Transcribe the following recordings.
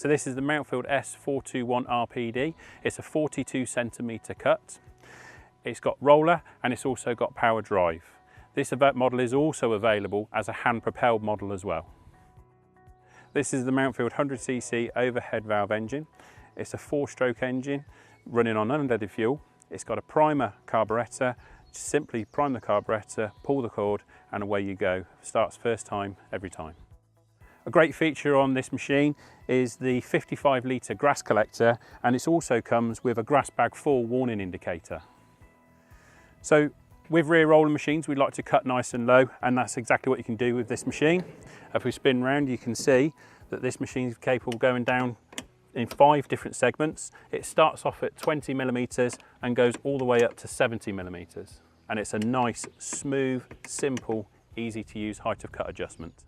So this is the Mountfield S421RPD. It's a 42cm cut. It's got roller and it's also got power drive. This model is also available as a hand-propelled model as well. This is the Mountfield 100cc overhead valve engine. It's a 4-stroke engine running on unleaded fuel. It's got a primer carburettor. Just simply prime the carburettor, pull the cord, and away you go. Starts first time, every time. A great feature on this machine is the 55-litre grass collector, and it also comes with a grass bag full warning indicator. So with rear rolling machines, we like to cut nice and low, and that's exactly what you can do with this machine. If we spin round, you can see that this machine is capable of going down in 5 different segments. It starts off at 20mm and goes all the way up to 70mm. And it's a nice, smooth, simple, easy to use height of cut adjustment.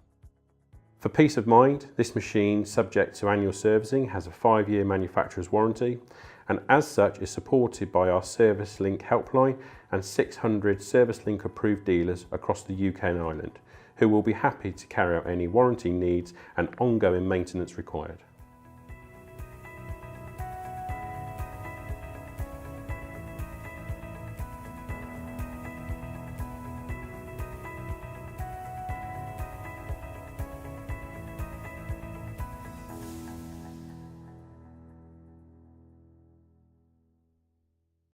For peace of mind, this machine, subject to annual servicing, has a 5-year manufacturer's warranty, and as such is supported by our Service Link helpline and 600 Service Link approved dealers across the UK and Ireland, who will be happy to carry out any warranty needs and ongoing maintenance required.